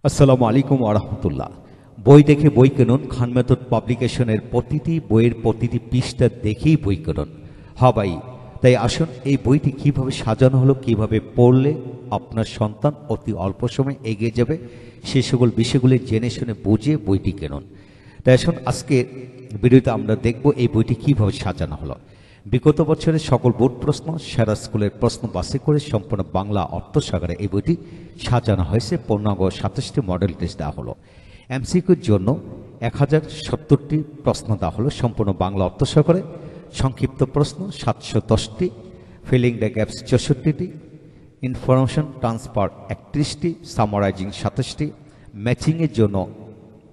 আসসালামু আলাইকুম ওয়া রাহমাতুল্লাহ। বই দেখে বই কিনুন। খান মেথড পাবলিকেশনের প্রতিটি বইয়ের প্রতিটি পৃষ্ঠা দেখেই বই কিনুন। হ্যাঁ ভাই, তাই আসুন এই বইটি কিভাবে সাজানো হলো, কিভাবে পড়লে আপনার সন্তান অতি অল্প সময়ে এগিয়ে যাবে, সে সকল বিষয়গুলি জেনে শুনে বুঝে বইটি কিনুন। তাই আসুন আজকে ভিডিওতে আমরা দেখব এই বইটি কিভাবে সাজানো হলো। বিগত বছরের সকল বোর্ড প্রশ্ন, সেরা স্কুলের প্রশ্ন বাছাই করে সম্পূর্ণ বাংলা অর্থসাগরে এই বইটি সাজানো হয়েছে। পূর্ণাঙ্গ 27টি মডেল টেস্ট দেওয়া হলো। এমসিকিউর জন্য 1070টি প্রশ্ন দেওয়া হলো সম্পূর্ণ বাংলা অর্থসাগরে। সংক্ষিপ্ত প্রশ্ন 710টি, ফিলিং দ্য গ্যাপস 64টি, ইনফরমেশন ট্রান্সফার 31টি, সামারাইজিং 27টি, ম্যাচিংয়ের জন্য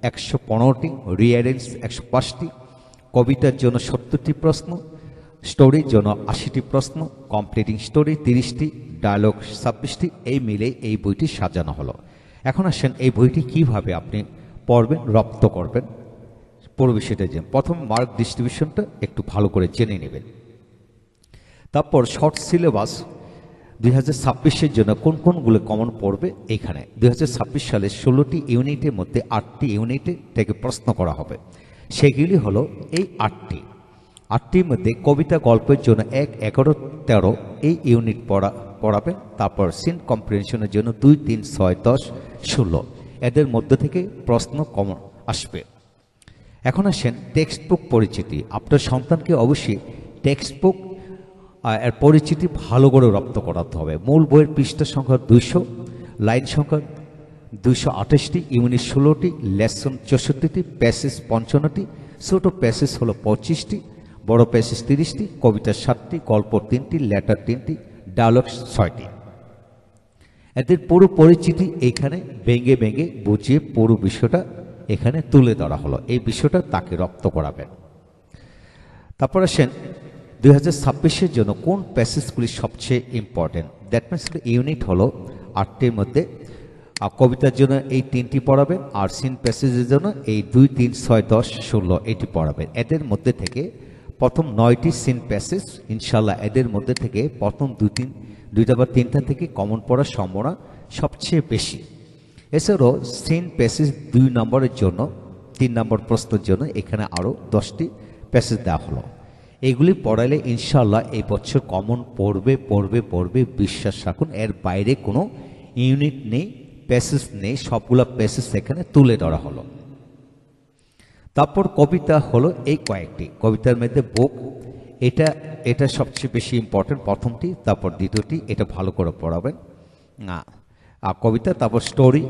115টি, রিঅ্যারেঞ্জ 105টি, কবিতার জন্য 70টি প্রশ্ন, স্টোরির জন্য 80টি প্রশ্ন, কমপ্লিটিং স্টোরি 30টি, ডায়লগ 26টি। এই মিলে এই বইটি সাজানো হলো। এখন আসেন এই বইটি কিভাবে আপনি পড়বেন, রপ্ত করবেন, পুরো বিষয়টা জেনে। প্রথম মার্ক ডিস্ট্রিবিউশনটা একটু ভালো করে জেনে নেবেন। তারপর শর্ট সিলেবাস 2026-এর জন্য কোন কোনগুলো কমন পড়বে এখানে 2026 সালে 16টি ইউনিটের মধ্যে 8টি ইউনিটে থেকে প্রশ্ন করা হবে। সেগুলি হলো এই 8টির মধ্যে কবিতা গল্পের জন্য 1, 11, 13 এই ইউনিট পড়াবেন। তারপর সিন কম্প্রিহেনশনের জন্য 2, 3, 6, 10, 16 এদের মধ্যে থেকে প্রশ্ন কমন আসবে। এখন আসেন টেক্সট বুক পরিচিতি। আপনার সন্তানকে অবশ্যই টেক্সট বুক এর পরিচিতি ভালো করে রপ্ত করাতে হবে। মূল বইয়ের পৃষ্ঠা সংখ্যা 200, লাইন সংখ্যা 228টি, ইউনিট 16টি, লেসন 64টি, প্যাসেজ 55টি, ছোট প্যাসেজ হলো 25টি, বড় প্যাসেজ 30টি, কবিতা 7টি, গল্প 3টি, লেটার 3টি, ডায়লগ 6টি। এদের পুরো পরিচিতি এখানে ভেঙে ভেঙে বুঝিয়ে পুরো বিষয়টা এখানে তুলে ধরা হলো। এই বিষয়টা তাকে রপ্ত করাবেন। তারপর আসেন 2026-এর জন্য কোন প্যাসেজগুলি সবচেয়ে ইম্পর্টেন্ট। দ্যাট মিনস ইউনিট হলো 8টির মধ্যে কবিতার জন্য এই 3টি পড়াবেন, আর সিন প্যাসেজের জন্য এই 2, 3, 6, 10, 16 এটি পড়াবেন। এদের মধ্যে থেকে প্রথম 9টি সিন প্যাসেজ ইনশাল্লাহ এদের মধ্যে থেকে প্রথম 2টা বা 3টা থেকে কমন পড়ার সম্ভাবনা সবচেয়ে বেশি। এছাড়াও সিন প্যাসেজ 2 নম্বরের জন্য 3 নম্বর প্রশ্নের জন্য এখানে আরও 10টি প্যাসেজ দেওয়া হলো। এগুলি পড়ালে ইনশাল্লাহ এই বছর কমন পড়বে বিশ্বাস রাখুন। এর বাইরে কোনো ইউনিট নেই, প্যাসেজ নেই, সবগুলো প্যাসেজ এখানে তুলে ধরা হলো। তারপর কবিতা হলো এই কয়েকটি। কবিতার মধ্যে বুক এটা সবচেয়ে বেশি ইম্পর্টেন্ট, প্রথমটি, তারপর দ্বিতীয়টি, এটা ভালো করে পড়াবেন। আর কবিতা, তারপর স্টোরি,